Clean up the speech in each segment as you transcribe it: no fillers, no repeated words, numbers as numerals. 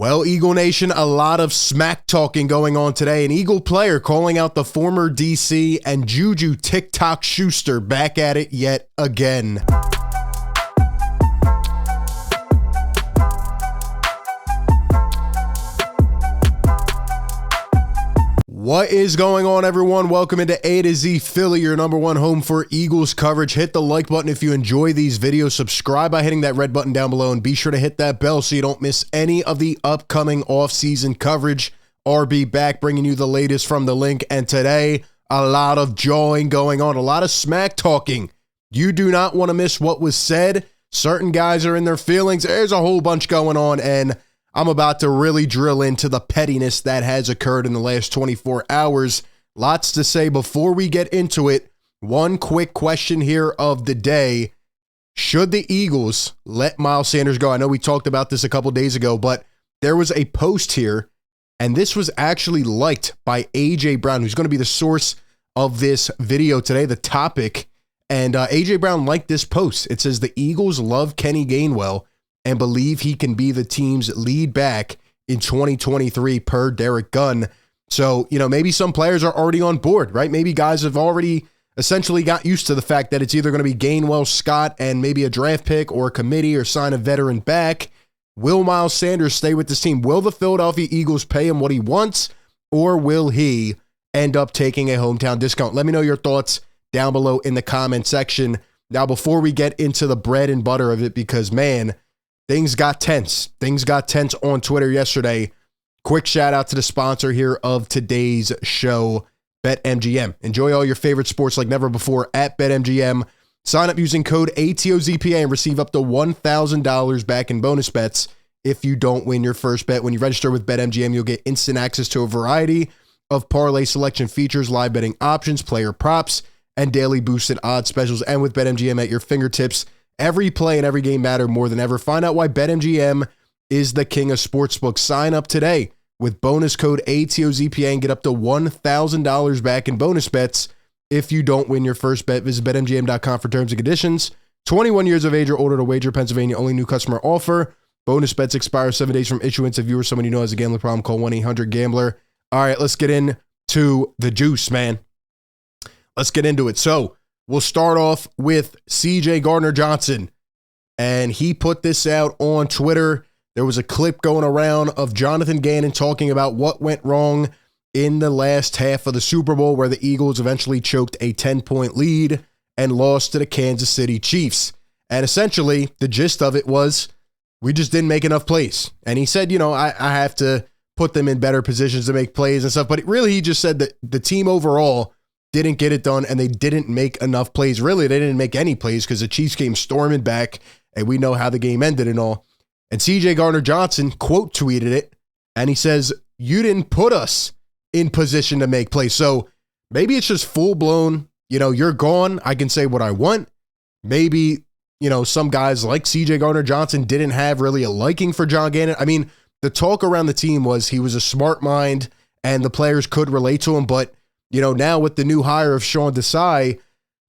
Well, Eagle Nation, a lot of smack talking going on today. An Eagle player calling out the former DC and Juju TikTok Schuster back at it yet again. What is going on, everyone? Welcome into A to Z Philly, your number one home for Eagles coverage. Hit the like button if you enjoy these videos. Subscribe by hitting that red button down below, and be sure to hit that bell so you don't miss any of the upcoming off-season coverage. RB back, bringing you the latest from the link, and today, a lot of jawing going on, a lot of smack talking. You do not want to miss what was said. Certain guys are in their feelings. There's a whole bunch going on, and I'm about to really drill into the pettiness that has occurred in the last 24 hours. Lots to say before we get into it. One quick question here of the day. Should the Eagles let Miles Sanders go? I know we talked about this a couple days ago, but there was a post here, and this was actually liked by AJ Brown, who's going to be the source of this video today, the topic. And AJ Brown liked this post. It says, the Eagles love Kenny Gainwell and believe he can be the team's lead back in 2023 per Derek Gunn. So, maybe some players are already on board, right? Maybe guys have already essentially got used to the fact that it's either going to be Gainwell, Scott, and maybe a draft pick or a committee or sign a veteran back. Will Miles Sanders stay with this team? Will the Philadelphia Eagles pay him what he wants, or will he end up taking a hometown discount? Let me know your thoughts down below in the comment section. Now, before we get into the bread and butter of it, because, man, things got tense. Things got tense on Twitter yesterday. Quick shout out to the sponsor here of today's show, BetMGM. Enjoy all your favorite sports like never before at BetMGM. Sign up using code ATOZPA and receive up to $1,000 back in bonus bets if you don't win your first bet. When you register with BetMGM, you'll get instant access to a variety of parlay selection features, live betting options, player props, and daily boosted odds specials. And with BetMGM at your fingertips, every play and every game matter more than ever. Find out why BetMGM is the king of sportsbooks. Sign up today with bonus code ATOZPA and get up to $1,000 back in bonus bets if you don't win your first bet. Visit BetMGM.com for terms and conditions. 21 years of age or older to wager. Pennsylvania only. New customer offer. Bonus bets expire 7 days from issuance. If you or someone you know has a gambling problem, call 1-800-GAMBLER. All right, let's get into the juice, man. Let's get into it. So, we'll start off with CJ Gardner-Johnson, and he put this out on Twitter. There was a clip going around of Jonathan Gannon talking about what went wrong in the last half of the Super Bowl, where the Eagles eventually choked a 10-point lead and lost to the Kansas City Chiefs. And essentially, the gist of it was, we just didn't make enough plays. And he said, I have to put them in better positions to make plays and stuff. But he just said that the team overall didn't get it done, and they didn't make enough plays. Really, they didn't make any plays because the Chiefs came storming back, and we know how the game ended and all. And CJ Gardner-Johnson quote tweeted it, and he says, you didn't put us in position to make plays. So maybe it's just full-blown, you're gone, I can say what I want. Maybe, some guys like CJ Gardner-Johnson didn't have really a liking for John Gannon. I mean, the talk around the team was he was a smart mind, and the players could relate to him, but now with the new hire of Sean Desai,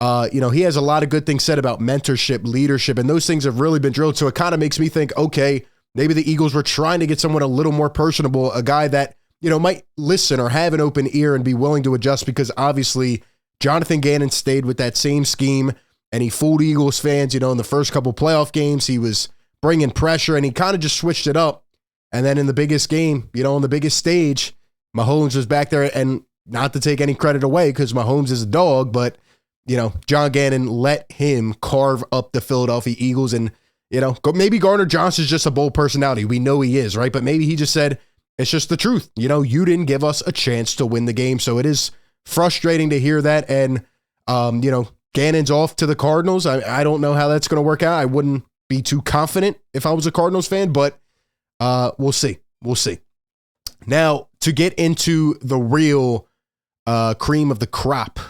he has a lot of good things said about mentorship, leadership, and those things have really been drilled. So it kind of makes me think, okay, maybe the Eagles were trying to get someone a little more personable, a guy that, might listen or have an open ear and be willing to adjust, because obviously Jonathan Gannon stayed with that same scheme, and he fooled Eagles fans, in the first couple playoff games. He was bringing pressure, and he kind of just switched it up. And then in the biggest game, on the biggest stage, Mahomes was back there, and not to take any credit away because Mahomes is a dog, but, John Gannon let him carve up the Philadelphia Eagles. And, maybe Gardner-Johnson's just a bold personality. We know he is, right? But maybe he just said, it's just the truth. You didn't give us a chance to win the game. So it is frustrating to hear that. And, Gannon's off to the Cardinals. I don't know how that's going to work out. I wouldn't be too confident if I was a Cardinals fan, but we'll see. We'll see. Now, to get into the real cream of the crop.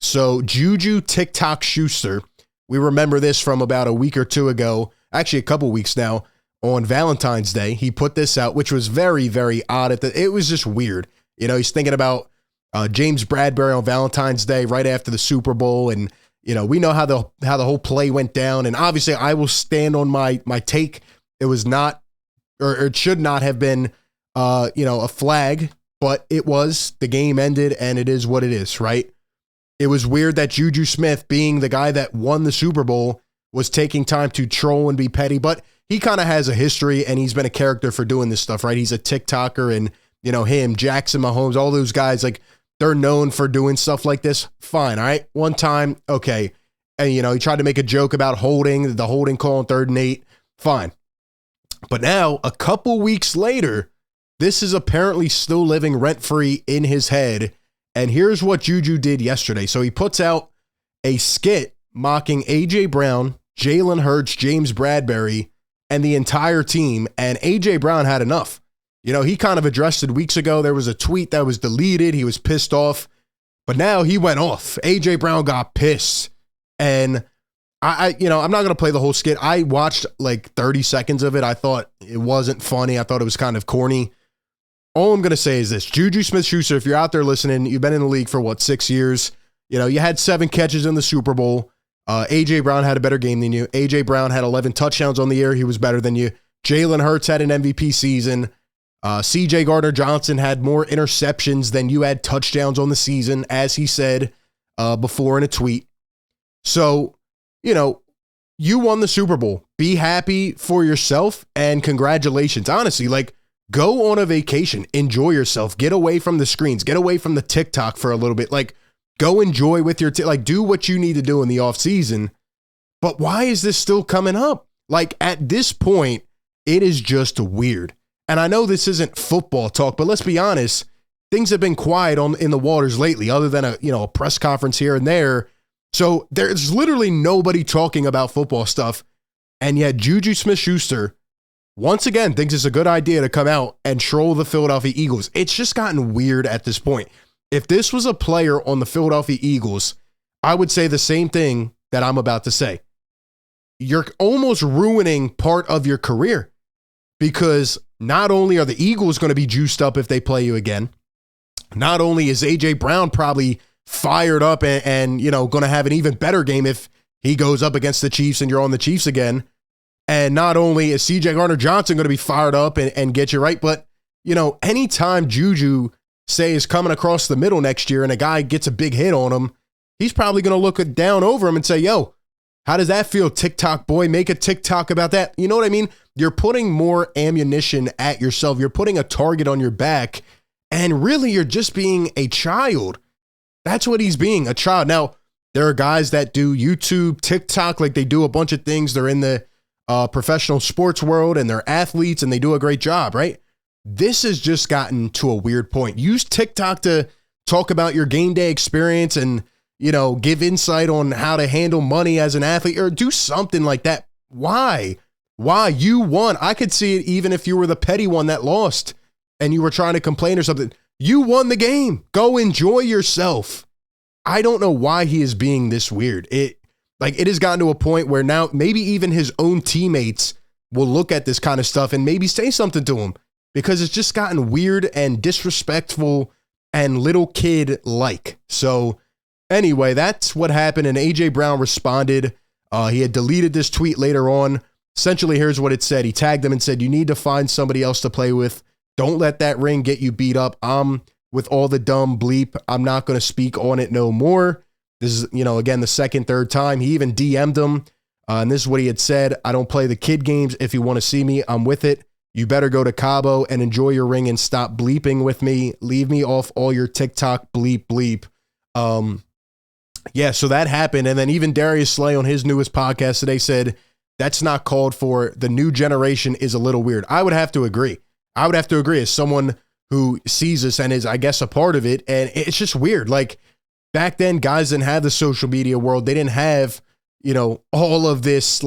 So Juju TikTok Schuster, we remember this from about a week or two ago, actually a couple weeks now, on Valentine's Day. He put this out, which was very, very odd. It was just weird. He's thinking about James Bradbury on Valentine's Day right after the Super Bowl. And, we know how the whole play went down. And obviously I will stand on my take. It was not or it should not have been, a flag, but it was. The game ended, and it is what it is, right? It was weird that Juju Smith, being the guy that won the Super Bowl, was taking time to troll and be petty, but he kind of has a history, and he's been a character for doing this stuff, right? He's a TikToker, and, him, Jackson Mahomes, all those guys, like, they're known for doing stuff like this. Fine, all right? One time, okay. And, he tried to make a joke about the holding call on 3rd and 8. Fine. But now, a couple weeks later, this is apparently still living rent-free in his head. And here's what Juju did yesterday. So he puts out a skit mocking A.J. Brown, Jalen Hurts, James Bradbury, and the entire team. And A.J. Brown had enough. He kind of addressed it weeks ago. There was a tweet that was deleted. He was pissed off. But now he went off. A.J. Brown got pissed. And I'm not going to play the whole skit. I watched like 30 seconds of it. I thought it wasn't funny. I thought it was kind of corny. All I'm going to say is this. Juju Smith-Schuster, if you're out there listening, you've been in the league for 6 years. You had 7 catches in the Super Bowl. A.J. Brown had a better game than you. A.J. Brown had 11 touchdowns on the year. He was better than you. Jalen Hurts had an MVP season. Gardner-Johnson had more interceptions than you had touchdowns on the season, as he said before in a tweet. So, you won the Super Bowl. Be happy for yourself, and congratulations. Honestly, go on a vacation. Enjoy yourself. Get away from the screens. Get away from the TikTok for a little bit. Go enjoy with your do what you need to do in the offseason. But why is this still coming up? At this point, it is just weird. And I know this isn't football talk, but let's be honest. Things have been quiet in the waters lately, other than a press conference here and there. So there's literally nobody talking about football stuff. And yet Juju Smith-Schuster, once again, thinks it's a good idea to come out and troll the Philadelphia Eagles. It's just gotten weird at this point. If this was a player on the Philadelphia Eagles, I would say the same thing that I'm about to say. You're almost ruining part of your career, because not only are the Eagles going to be juiced up if they play you again, not only is A.J. Brown probably fired up and going to have an even better game if he goes up against the Chiefs and you're on the Chiefs again. And not only is C.J. Gardner-Johnson going to be fired up and get you right, but, anytime Juju, say, is coming across the middle next year and a guy gets a big hit on him, he's probably going to look down over him and say, yo, how does that feel, TikTok boy? Make a TikTok about that. You know what I mean? You're putting more ammunition at yourself. You're putting a target on your back, and really you're just being a child. That's what he's being, a child. Now, there are guys that do YouTube, TikTok, they do a bunch of things. They're in the professional sports world, and they're athletes, and they do a great job, right? This has just gotten to a weird point. Use TikTok to talk about your game day experience and, give insight on how to handle money as an athlete, or do something like that. Why? You won. I could see it even if you were the petty one that lost and you were trying to complain or something. You won the game. Go enjoy yourself. I don't know why he is being this weird. It has gotten to a point where now maybe even his own teammates will look at this kind of stuff and maybe say something to him, because it's just gotten weird and disrespectful and little kid-like. So anyway, that's what happened, and A.J. Brown responded. He had deleted this tweet later on. Essentially, here's what it said. He tagged them and said, "You need to find somebody else to play with. Don't let that ring get you beat up. I'm with all the dumb bleep. I'm not going to speak on it no more." This is, again, the second, third time. He even DM'd him. And this is what he had said. "I don't play the kid games. If you want to see me, I'm with it. You better go to Cabo and enjoy your ring and stop bleeping with me. Leave me off all your TikTok bleep bleep." Yeah, so that happened. And then even Darius Slay on his newest podcast today said, that's not called for. The new generation is a little weird. I would have to agree. As someone who sees this and is, I guess, a part of it. And it's just weird. Back then, guys didn't have the social media world. They didn't have, all of this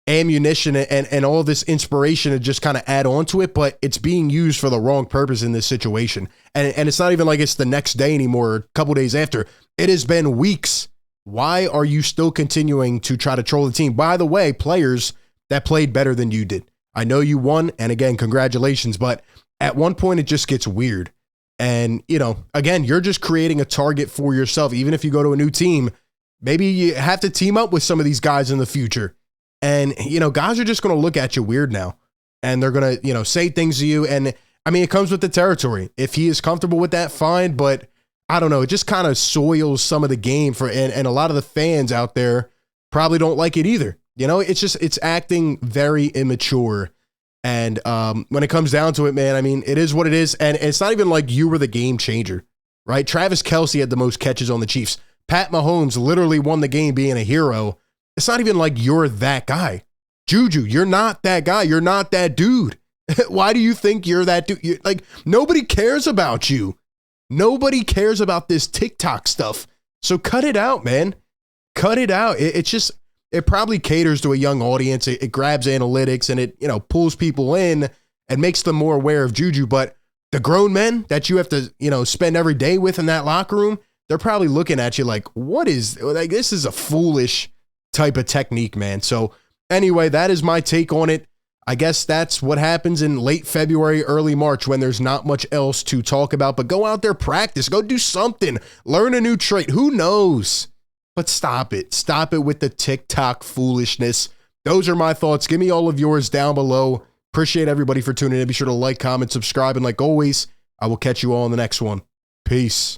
ammunition and all this inspiration to just kind of add on to it, but it's being used for the wrong purpose in this situation. And it's not even like it's the next day anymore, or a couple days after. It has been weeks. Why are you still continuing to try to troll the team? By the way, players that played better than you did. I know you won, and again, congratulations, but at one point it just gets weird. And, again, you're just creating a target for yourself. Even if you go to a new team, maybe you have to team up with some of these guys in the future. And, guys are just going to look at you weird now. and they're going to, say things to you. And I mean, it comes with the territory. If he is comfortable with that, fine. But I don't know. It just kind of soils some of the game and a lot of the fans out there probably don't like it either. It's acting very immature. And when it comes down to it, man, I mean, it is what it is. And it's not even like you were the game changer, right? Travis Kelce had the most catches on the Chiefs. Pat Mahomes literally won the game being a hero. It's not even like you're that guy. Juju, you're not that guy. You're not that dude. Why do you think you're that dude? Nobody cares about you. Nobody cares about this TikTok stuff. So cut it out, man. Cut it out. It probably caters to a young audience. It grabs analytics and it, pulls people in and makes them more aware of Juju. But the grown men that you have to, spend every day with in that locker room, they're probably looking at you like, this is a foolish type of technique, man. So anyway, that is my take on it. I guess that's what happens in late February, early March when there's not much else to talk about. But go out there, practice, go do something, learn a new trait. Who knows? But stop it. Stop it with the TikTok foolishness. Those are my thoughts. Give me all of yours down below. Appreciate everybody for tuning in. Be sure to like, comment, subscribe. And like always, I will catch you all in the next one. Peace.